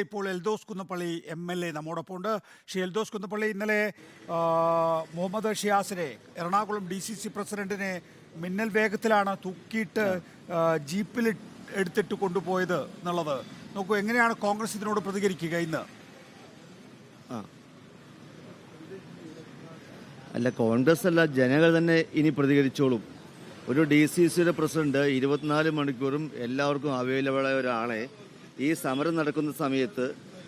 ഇപ്പോൾ എൽദോസ് കുന്നപ്പള്ളി MLA നമ്മോടൊപ്പം ഉണ്ട്. ശ്രീ എൽദോസ് കുന്നപ്പള്ളി, ഇന്നലെ മുഹമ്മദ് ഷിയാസിനെ, എറണാകുളം DCC പ്രസിഡന്റിനെ മിന്നൽ വേഗത്തിലാണ് തൂക്കിയിട്ട് ജീപ്പിൽ എടുത്തിട്ട് കൊണ്ടുപോയത് എന്നുള്ളത് നോക്കൂ. എങ്ങനെയാണ് കോൺഗ്രസ് ഇതിനോട് പ്രതികരിക്കുക ഇന്ന്? അല്ല, കോൺഗ്രസ് അല്ല, ജനങ്ങൾ തന്നെ ഇനി പ്രതികരിച്ചോളും. ഒരു DCCയുടെ പ്രസിഡന്റ് 24 മണിക്കൂറും എല്ലാവർക്കും അവൈലബിളായ ഒരാളെ ഈ സമരം നടക്കുന്ന സമയത്ത്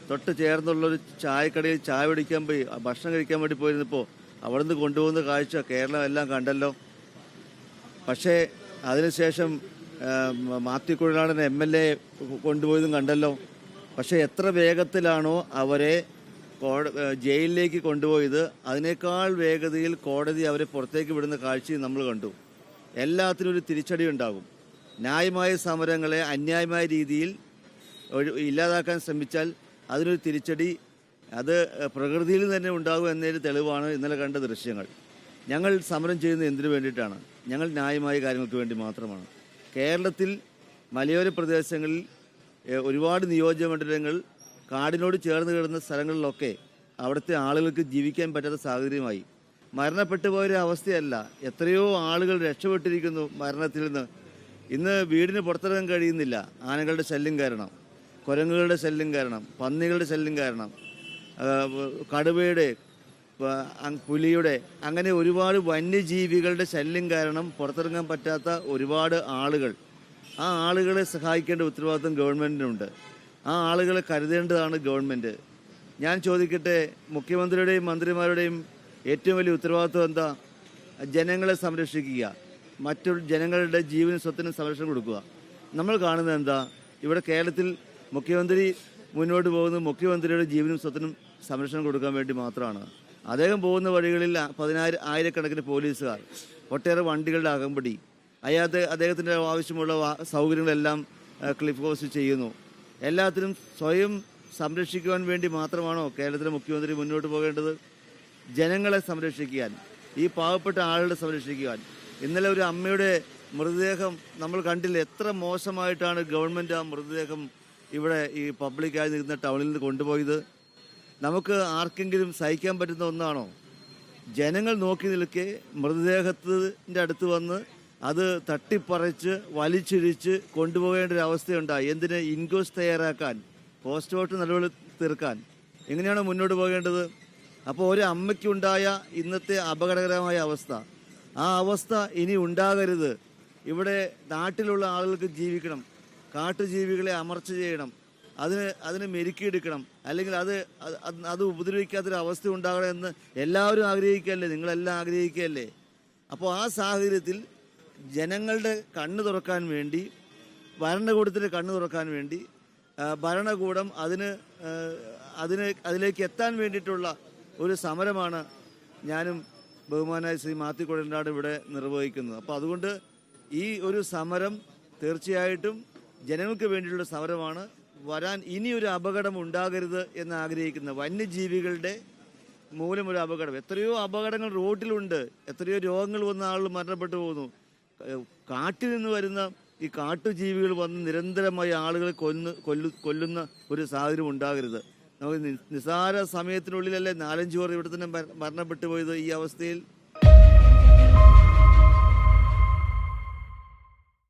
തൊട്ട് ചേർന്നുള്ളൊരു ചായക്കടയിൽ ചായ പിടിക്കാൻ പോയി ഭക്ഷണം കഴിക്കാൻ വേണ്ടി പോയിരുന്നപ്പോൾ അവിടെ നിന്ന് കൊണ്ടുപോകുന്ന കാഴ്ച കേരളം എല്ലാം കണ്ടല്ലോ. പക്ഷേ അതിനുശേഷം മാത്യു കുഴൽനാടൻ MLA കൊണ്ടുപോയതും കണ്ടല്ലോ. പക്ഷേ എത്ര വേഗത്തിലാണോ അവരെ ജയിലിലേക്ക് കൊണ്ടുപോയത്, അതിനേക്കാൾ വേഗതയിൽ കോടതി അവരെ പുറത്തേക്ക് വിടുന്ന കാഴ്ചയും നമ്മൾ കണ്ടു. എല്ലാത്തിനും ഒരു തിരിച്ചടി ഉണ്ടാകും. ന്യായമായ സമരങ്ങളെ അന്യായമായ രീതിയിൽ ഇല്ലാതാക്കാൻ ശ്രമിച്ചാൽ അതിനൊരു തിരിച്ചടി അത് പ്രകൃതിയിൽ തന്നെ ഉണ്ടാകും എന്നതിന് തെളിവാണ് ഇന്നലെ കണ്ട ദൃശ്യങ്ങൾ. ഞങ്ങൾ സമരം ചെയ്യുന്നത് എന്തിനു വേണ്ടിയിട്ടാണ്? ഞങ്ങൾ ന്യായമായ കാര്യങ്ങൾക്ക് വേണ്ടി മാത്രമാണ്. കേരളത്തിൽ മലയോര പ്രദേശങ്ങളിൽ ഒരുപാട് നിയോജകമണ്ഡലങ്ങൾ കാടിനോട് ചേർന്ന് കിടന്ന സ്ഥലങ്ങളിലൊക്കെ അവിടുത്തെ ആളുകൾക്ക് ജീവിക്കാൻ പറ്റാത്ത സാഹചര്യമായി. മരണപ്പെട്ടു പോയൊരു അവസ്ഥയല്ല, എത്രയോ ആളുകൾ രക്ഷപ്പെട്ടിരിക്കുന്നു മരണത്തിൽ നിന്ന്. ഇന്ന് വീടിന് പുറത്തിറങ്ങാൻ കഴിയുന്നില്ല. ആനകളുടെ ശല്യം കാരണം, കുരങ്ങുകളുടെ ശല്യം കാരണം, പന്നികളുടെ ശല്യം കാരണം, കടുവയുടെ, പുലിയുടെ, അങ്ങനെ ഒരുപാട് വന്യജീവികളുടെ ശല്യം കാരണം പുറത്തിറങ്ങാൻ പറ്റാത്ത ഒരുപാട് ആളുകൾ. ആ ആളുകളെ സഹായിക്കേണ്ട ഉത്തരവാദിത്വം ഗവൺമെൻറ്റിനുണ്ട്. ആ ആളുകളെ കരുതേണ്ടതാണ് ഗവൺമെൻറ്. ഞാൻ ചോദിക്കട്ടെ, മുഖ്യമന്ത്രിയുടെയും മന്ത്രിമാരുടെയും ഏറ്റവും വലിയ ഉത്തരവാദിത്വം എന്താ? ജനങ്ങളെ സംരക്ഷിക്കുക, മറ്റു ജനങ്ങളുടെ ജീവനും സ്വത്തിനും സംരക്ഷണം കൊടുക്കുക. നമ്മൾ കാണുന്നത് എന്താ? ഇവിടെ കേരളത്തിൽ മുഖ്യമന്ത്രി മുന്നോട്ട് പോകുന്നത് മുഖ്യമന്ത്രിയുടെ ജീവനും സ്വത്തിനും സംരക്ഷണം കൊടുക്കാൻ വേണ്ടി മാത്രമാണ്. അദ്ദേഹം പോകുന്ന വഴികളിൽ ആയിരക്കണക്കിന് പോലീസുകാർ, ഒട്ടേറെ വണ്ടികളുടെ അകമ്പടി, അദ്ദേഹത്തിൻ്റെ ആവശ്യമുള്ള സൗകര്യങ്ങളെല്ലാം ക്ലിഫ് ഹൗസ് ചെയ്യുന്നു. എല്ലാത്തിനും സ്വയം സംരക്ഷിക്കുവാൻ വേണ്ടി മാത്രമാണോ കേരളത്തിലെ മുഖ്യമന്ത്രി മുന്നോട്ട് പോകേണ്ടത്? ജനങ്ങളെ സംരക്ഷിക്കാൻ, ഈ പാവപ്പെട്ട ആളുകളെ സംരക്ഷിക്കുവാൻ. ഇന്നലെ ഒരു അമ്മയുടെ മൃതദേഹം നമ്മൾ കണ്ടില്ല. എത്ര മോശമായിട്ടാണ് ഗവൺമെൻറ് ആ മൃതദേഹം ഇവിടെ ഈ പബ്ലിക്കായി നിൽക്കുന്ന ടൗണിൽ നിന്ന് കൊണ്ടുപോയത്. നമുക്ക് ആർക്കെങ്കിലും സഹിക്കാൻ പറ്റുന്ന ഒന്നാണോ? ജനങ്ങൾ നോക്കി നിൽക്കെ മൃതദേഹത്തിൻ്റെ അടുത്ത് വന്ന് അത് തട്ടിപ്പറിച്ച് വലിച്ചിഴിച്ച് കൊണ്ടുപോകേണ്ട ഒരു അവസ്ഥയുണ്ടായി. എന്തിന്? ഇൻക്വസ്റ്റ് തയ്യാറാക്കാൻ, പോസ്റ്റ്മോർട്ടം നടപടി തീർക്കാൻ. എങ്ങനെയാണ് മുന്നോട്ട് പോകേണ്ടത്? അപ്പോൾ ഒരു അമ്മയ്ക്കുണ്ടായ ഇന്നത്തെ അപകടകരമായ അവസ്ഥ, ആ അവസ്ഥ ഇനി ഉണ്ടാകരുത്. ഇവിടെ നാട്ടിലുള്ള ആളുകൾക്ക് ജീവിക്കണം. കാട്ടുജീവികളെ അമർച്ച ചെയ്യണം, അതിന് മെരുക്കിയെടുക്കണം, അല്ലെങ്കിൽ അത് ഉപദ്രവിക്കാത്തൊരു അവസ്ഥ ഉണ്ടാകണമെന്ന് എല്ലാവരും ആഗ്രഹിക്കുകയല്ലേ? നിങ്ങളെല്ലാം ആഗ്രഹിക്കുകയല്ലേ? അപ്പോൾ ആ സാഹചര്യത്തിൽ ജനങ്ങളുടെ കണ്ണ് തുറക്കാൻ വേണ്ടി, ഭരണകൂടത്തിൻ്റെ കണ്ണ് തുറക്കാൻ വേണ്ടി ഭരണകൂടം അതിലേക്ക് എത്താൻ വേണ്ടിയിട്ടുള്ള ഒരു സമരമാണ് ഞാനും ബഹുമാനായ ശ്രീ മാത്യു കുഴൽനാടൻ ഇവിടെ നിർവഹിക്കുന്നത്. അപ്പോൾ അതുകൊണ്ട് ഈ ഒരു സമരം തീർച്ചയായിട്ടും ജനങ്ങൾക്ക് വേണ്ടിയുള്ള സമരമാണ്. ഇനിയൊരു അപകടം ഉണ്ടാകരുത് എന്ന് ആഗ്രഹിക്കുന്ന വന്യജീവികളുടെ മൂലം ഒരു അപകടം, എത്രയോ അപകടങ്ങൾ റോഡിലുണ്ട്, എത്രയോ രോഗങ്ങൾ വന്ന ആളുകൾ മരണപ്പെട്ടു പോകുന്നു. കാട്ടിൽ നിന്ന് വരുന്ന ഈ കാട്ടുജീവികൾ വന്ന് നിരന്തരമായി ആളുകളെ കൊല്ലുന്ന ഒരു സാഹചര്യം ഉണ്ടാകരുത്. നമുക്ക് നിസ്സാര സമയത്തിനുള്ളിലല്ലേ 4-5 പേർ ഇവിടെ തന്നെ മരണപ്പെട്ടു പോയത്. ഈ അവസ്ഥയിൽ